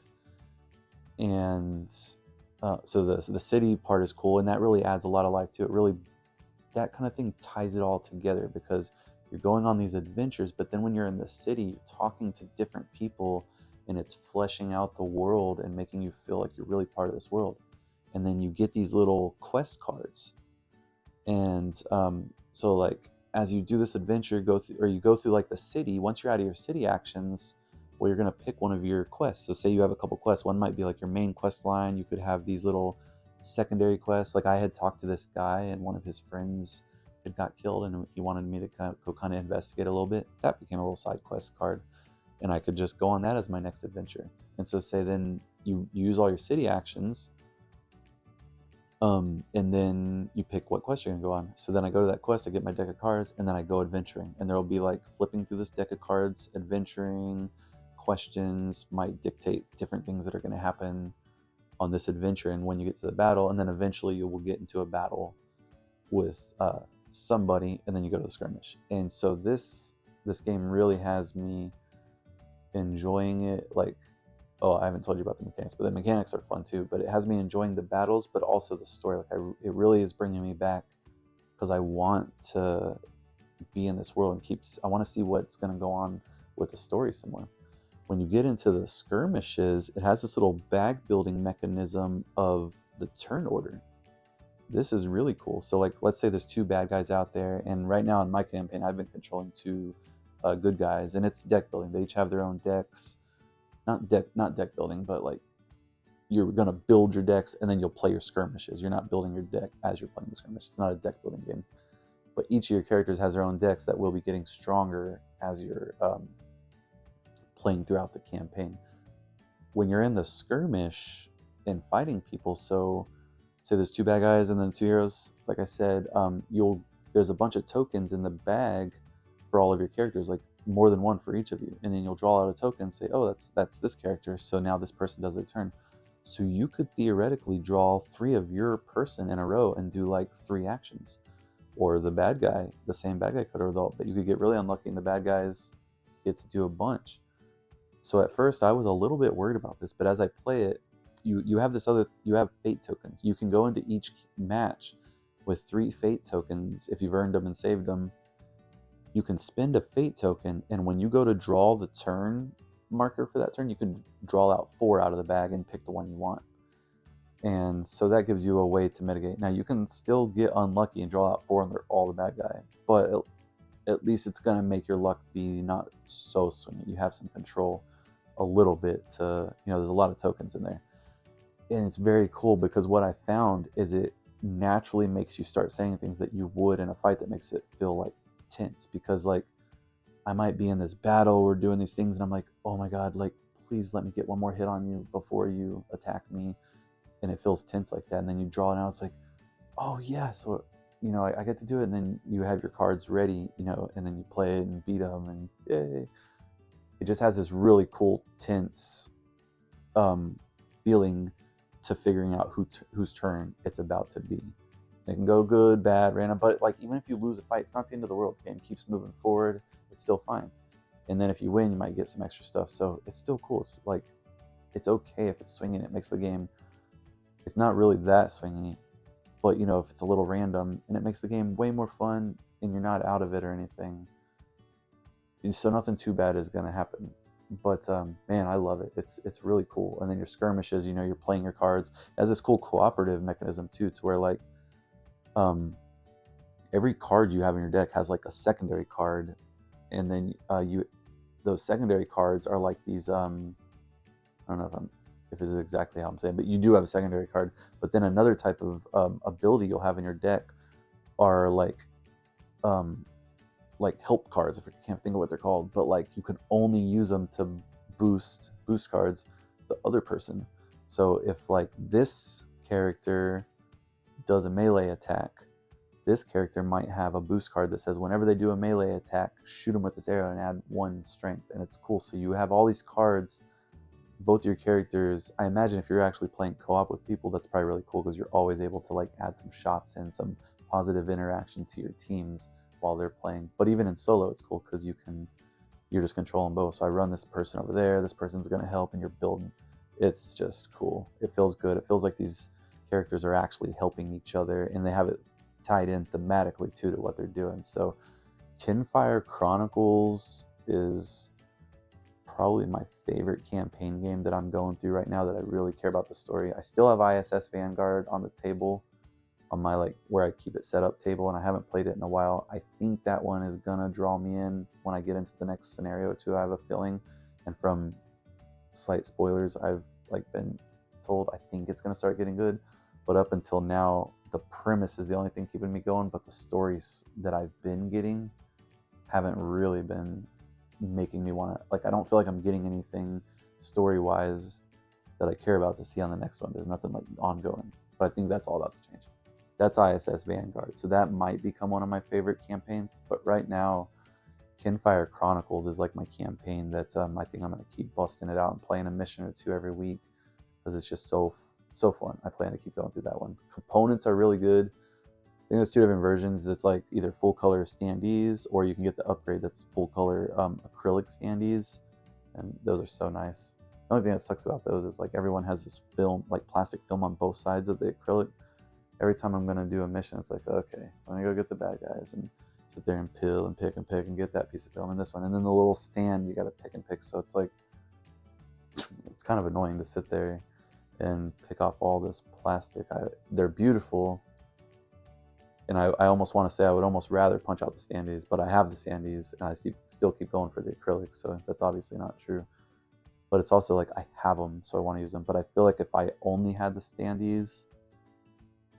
And so the city part is cool, and that really adds a lot of life to it. Really, that kind of thing ties it all together, because you're going on these adventures, but then when you're in the city, you're talking to different people, and it's fleshing out the world and making you feel like you're really part of this world. And then you get these little quest cards, and so like as you do this adventure, you go through like the city. Once you're out of your city actions, well, you're going to pick one of your quests. So say you have a couple quests. One might be like your main quest line. You could have these little secondary quests. Like I had talked to this guy, and one of his friends had got killed, and he wanted me to go investigate a little bit. That became a little side quest card, and I could just go on that as my next adventure. And so say then you use all your city actions, and then you pick what quest you're gonna go on. So then I go to that quest, I get my deck of cards, and then I go adventuring. And there'll be like flipping through this deck of cards, adventuring questions might dictate different things that are going to happen on this adventure, and when you get to the battle, and then eventually you will get into a battle with somebody, and then you go to the skirmish. And so this game really has me enjoying it. Like, oh, I haven't told you about the mechanics, but the mechanics are fun too. But it has me enjoying the battles, but also the story. Like it really is bringing me back, because I want to be in this world and I want to see what's going to go on with the story some more. When you get into the skirmishes, it has this little bag building mechanism of the turn order. This is really cool. So like, let's say there's 2 bad guys out there, and right now in my campaign, I've been controlling 2 good guys, and it's deck building. They each have their own decks. Not deck building, but like you're gonna build your decks, and then you'll play your skirmishes. You're not building your deck as you're playing the skirmish. It's not a deck building game. But each of your characters has their own decks that will be getting stronger as you're playing throughout the campaign. When you're in the skirmish and fighting people, so say there's 2 bad guys and then 2 heroes, like I said, there's a bunch of tokens in the bag for all of your characters, like more than one for each of you, and then you'll draw out a token and say, oh, that's this character, so now this person does their turn. So you could theoretically draw 3 of your person in a row and do like 3 actions. Or the same bad guy could, but you could get really unlucky and the bad guys get to do a bunch. So at first I was a little bit worried about this, but as I play it, you have fate tokens. You can go into each match with 3 fate tokens if you've earned them and saved them. You can spend a fate token, and when you go to draw the turn marker for that turn, you can draw out 4 out of the bag and pick the one you want. And so that gives you a way to mitigate. Now you can still get unlucky and draw out 4 and they're all the bad guy, but at least it's going to make your luck be not so swingy. You have some control a little bit to, there's a lot of tokens in there. And it's very cool, because what I found is naturally makes you start saying things that you would in a fight, that makes it feel like tense, because like I might be in this battle, we're doing these things, and I'm like, oh my god, like please let me get one more hit on you before you attack me, and it feels tense like that. And then you draw it out, it's like, oh yeah, so I get to do it, and then you have your cards ready, and then you play it and beat them, and yay. It just has this really cool tense feeling to figuring out whose turn it's about to be. It can go good, bad, random, but like even if you lose a fight, it's not the end of the world. The game keeps moving forward, it's still fine. And then if you win, you might get some extra stuff, so it's still cool. It's like, it's okay if it's swinging. It makes the game, it's not really that swingy, but if it's a little random, and it makes the game way more fun, and you're not out of it or anything, so nothing too bad is going to happen. But man, I love it. It's really cool. And then your skirmishes, you're playing your cards. It has this cool cooperative mechanism too, to where like every card you have in your deck has like a secondary card, and then those secondary cards are like these I don't know if it's exactly how I'm saying, but you do have a secondary card. But then another type of ability you'll have in your deck are like help cards. I can't think of what they're called, but like you can only use them to boost cards the other person. So if like this character does a melee attack, this character might have a boost card that says whenever they do a melee attack, shoot them with this arrow and add 1 strength. And it's cool. So you have all these cards, both your characters. I imagine if you're actually playing co-op with people, that's probably really cool, because you're always able to like add some shots and some positive interaction to your teams while they're playing. But even in solo, it's cool because you're just controlling both. So I run this person over there, this person's going to help, and you're building. It's just cool. It feels good. It feels like these characters are actually helping each other, and they have it tied in thematically too to what they're doing. So Kinfire Chronicles is probably my favorite campaign game that I'm going through right now, that I really care about the story. I still have ISS Vanguard on the table, on my like where I keep it set up table, and I haven't played it in a while. I think that one is gonna draw me in when I get into the next scenario too. I have a feeling, and from slight spoilers I've like been told, I think it's gonna start getting good. But up until now, the premise is the only thing keeping me going, but the stories that I've been getting haven't really been making me want to, like, I don't feel like I'm getting anything story-wise that I care about to see on the next one. There's nothing like ongoing, but I think that's all about to change. That's ISS Vanguard, so that might become one of my favorite campaigns. But right now, Kinfire Chronicles is like my campaign that I think I'm going to keep busting it out and playing a mission or two every week, because it's just so fun. I plan to keep going through that one. Components are really good. I think there's 2 different versions. That's like either full color standees, or you can get the upgrade that's full color acrylic standees, and those are so nice. The only thing that sucks about those is like everyone has this film, like plastic film on both sides of the acrylic. Every time I'm gonna do a mission, it's like, okay, let me go get the bad guys and sit there and peel and pick and get that piece of film and this one, and then the little stand you gotta pick and pick. So it's like, it's kind of annoying to sit there and pick off all this plastic. They're beautiful, and I almost want to say I would almost rather punch out the standees, but I have the standees and I still keep going for the acrylics, so that's obviously not true. But it's also like I have them, so I want to use them. But I feel like if I only had the standees,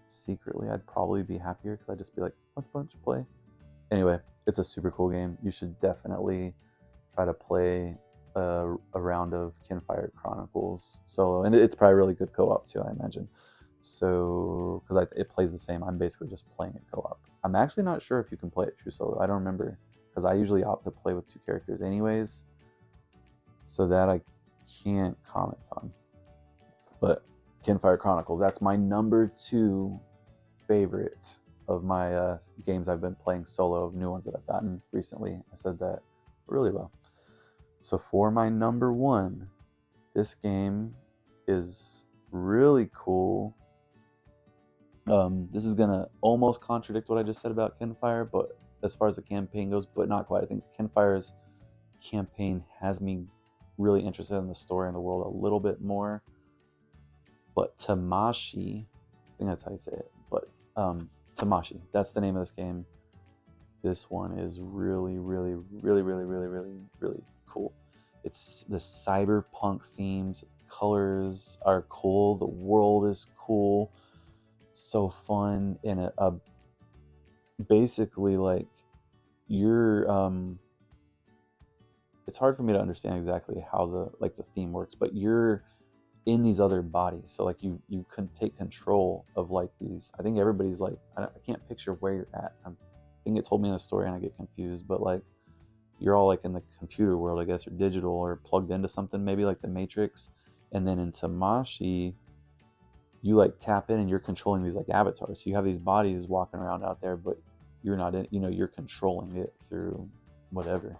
secretly I'd probably be happier, because I'd just be like, punch, play. Anyway, it's a super cool game. You should definitely try to play a round of Kinfire Chronicles solo, and it's probably really good co-op too, I imagine. So because it plays the same, I'm basically just playing it co-op. I'm actually not sure if you can play it true solo. I don't remember, because I usually opt to play with 2 characters anyways, so that I can't comment on. But Kinfire Chronicles, that's my number 2 favorite of my games I've been playing solo, new ones that I've gotten recently. I said that really well. So for my number 1, this game is really cool. This is gonna almost contradict what I just said about Kinfire, but as far as the campaign goes, but not quite. I think Kinfire's campaign has me really interested in the story and the world a little bit more. But Tamashii, I think that's how you say it, but Tamashii, that's the name of this game. This one is really cool. It's the cyberpunk themes. Colors are cool. The world is cool. so fun, and basically like you're it's hard for me to understand exactly how the theme works, but you're in these other bodies, so like you can take control of like these. I think everybody's like, I can't picture where you're at. I think it told me in the story and I get confused, but like you're all like in the computer world, I guess, or digital, or plugged into something, maybe like the Matrix. And then in Tamashii, you like tap in and you're controlling these like avatars. So you have these bodies walking around out there, but you're not in, you're controlling it through whatever.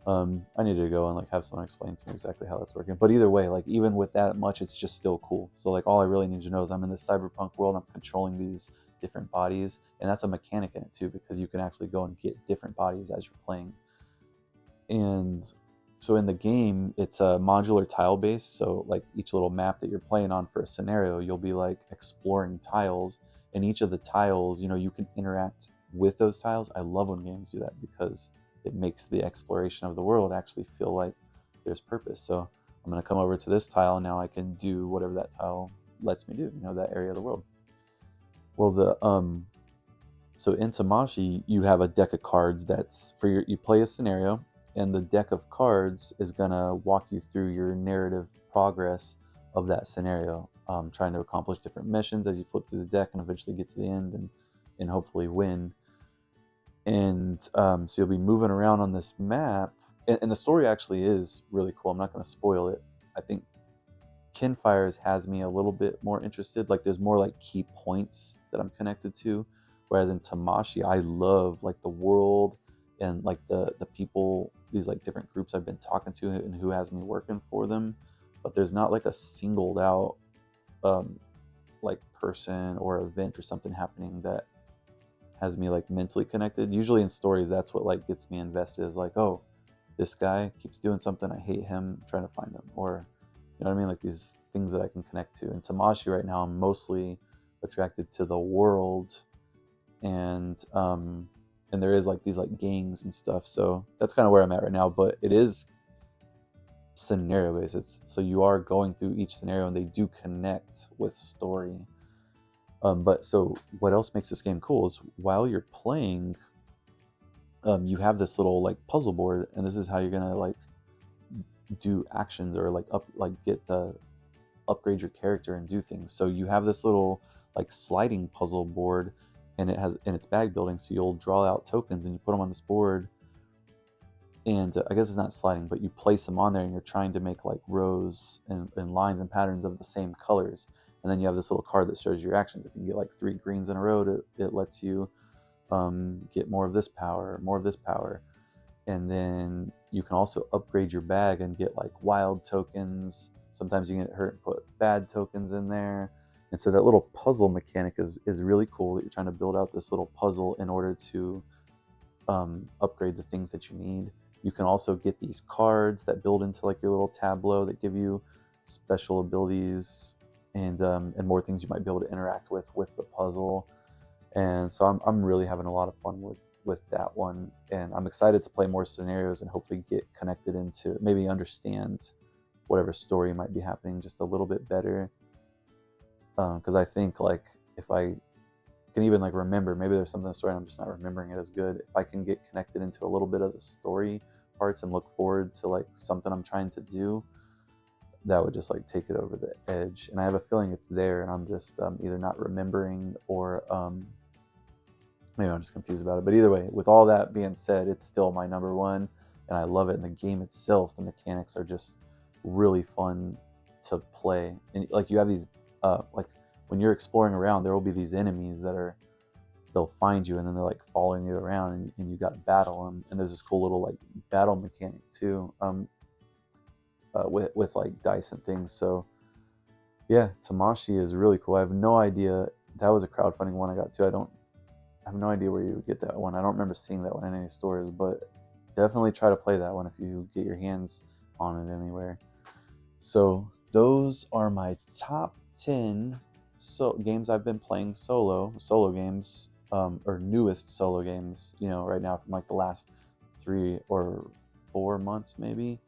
I need to go and like have someone explain to me exactly how that's working. But either way, like even with that much, it's just still cool. So like all I really need to know is I'm in this cyberpunk world. I'm controlling these different bodies, and that's a mechanic in it too, because you can actually go and get different bodies as you're playing. And so in the game, it's a modular tile base. So like each little map that you're playing on for a scenario, you'll be like exploring tiles, and each of the tiles, you can interact with those tiles. I love when games do that because it makes the exploration of the world actually feel like there's purpose. So I'm going to come over to this tile, and now I can do whatever that tile lets me do, that area of the world. Well, so in Tamashii, you have a deck of cards that's for you play a scenario, and the deck of cards is gonna walk you through your narrative progress of that scenario, trying to accomplish different missions as you flip through the deck and eventually get to the end and hopefully win. And so you'll be moving around on this map, and the story actually is really cool. I'm not going to spoil it. I think Kinfire's has me a little bit more interested. Like there's more like key points that I'm connected to, whereas in Tamashii, I love like the world and like the people, these like different groups I've been talking to and who has me working for them. But there's not like a singled out like person or event or something happening that has me like mentally connected. Usually in stories, that's what like gets me invested, is like, oh, this guy keeps doing something, I hate him, I'm trying to find him. Or you know what I mean, like these things that I can connect to. In Tamashii right now, I'm mostly attracted to the world, and there is like these like gangs and stuff. So that's kind of where I'm at right now. But it is scenario based. So you are going through each scenario, and they do connect with story. But so what else makes this game cool is while you're playing, you have this little like puzzle board, and this is how you're gonna like do actions or like upgrade your character and do things. So you have this little like sliding puzzle board, and it's bag building. So you'll draw out tokens and you put them on this board, and I guess it's not sliding, but you place them on there, and you're trying to make like rows and lines and patterns of the same colors. And then you have this little card that shows your actions. If you can get like 3 greens in a row, it lets you get more of this power, and then you can also upgrade your bag and get like wild tokens. Sometimes you get hurt and put bad tokens in there. And so that little puzzle mechanic is really cool, that you're trying to build out this little puzzle in order to upgrade the things that you need. You can also get these cards that build into like your little tableau that give you special abilities and more things you might be able to interact with the puzzle. And so I'm really having a lot of fun with that one, and I'm excited to play more scenarios and hopefully get connected into, maybe understand whatever story might be happening just a little bit better. Because I think like if I can even like remember, maybe there's something in the story and I'm just not remembering it as good. If I can get connected into a little bit of the story parts and look forward to like something I'm trying to do, that would just like take it over the edge. And I have a feeling it's there, and I'm just either not remembering or maybe I'm just confused about it. But either way, with all that being said, it's still my number one, and I love it. And the game itself, the mechanics are just really fun to play. And like you have these like when you're exploring around, there will be these enemies that they'll find you, and then they're like following you around, and you got to battle them. And there's this cool little like battle mechanic too, with like dice and things. So yeah, Tamashii is really cool. I have no idea. That was a crowdfunding one I got too. I have no idea where you would get that one. I don't remember seeing that one in any stores, but definitely try to play that one if you get your hands on it anywhere. So those are my top 10 games I've been playing solo games, or newest solo games, right now from like the last 3 or 4 months maybe.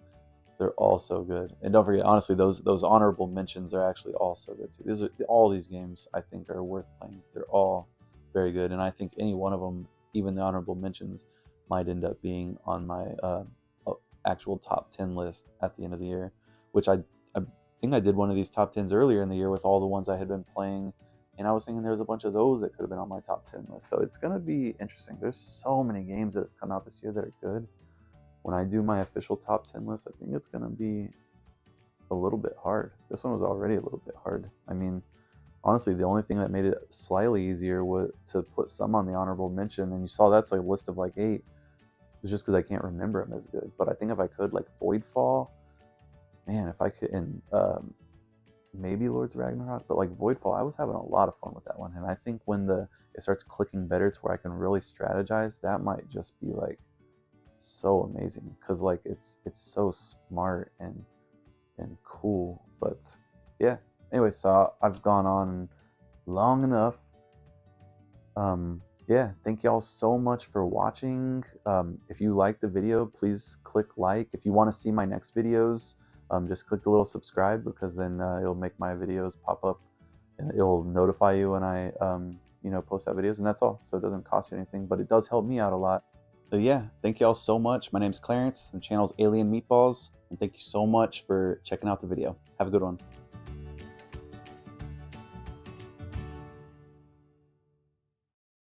They're all so good. And don't forget, honestly, those honorable mentions are actually all so good too. All these games I think are worth playing. They're all very good, and I think any one of them, even the honorable mentions, might end up being on my actual top 10 list at the end of the year. Which I think I did one of these top 10s earlier in the year with all the ones I had been playing, and I was thinking there's a bunch of those that could have been on my top 10 list. So it's gonna be interesting. There's so many games that have come out this year that are good. When I do my official top 10 list, I think it's going to be a little bit hard. This one was already a little bit hard. I mean, honestly, the only thing that made it slightly easier was to put some on the honorable mention, and you saw that's like a list of like 8. It's just because I can't remember them as good. But I think if I could, like Voidfall, man, if I could, and maybe Lords of Ragnarok, but like Voidfall, I was having a lot of fun with that one. And I think when it starts clicking better to where I can really strategize, that might just be like so amazing, because like it's so smart and cool. But yeah, anyway, so I've gone on long enough. Yeah, thank y'all so much for watching. If you liked the video, please click like. If you want to see my next videos, just click the little subscribe, because then it'll make my videos pop up and it'll notify you when I post out videos. And that's all, so it doesn't cost you anything, but it does help me out a lot. So yeah, thank you all so much. My name's Clarence, the channel's Alien Meatballs, and thank you so much for checking out the video. Have a good one.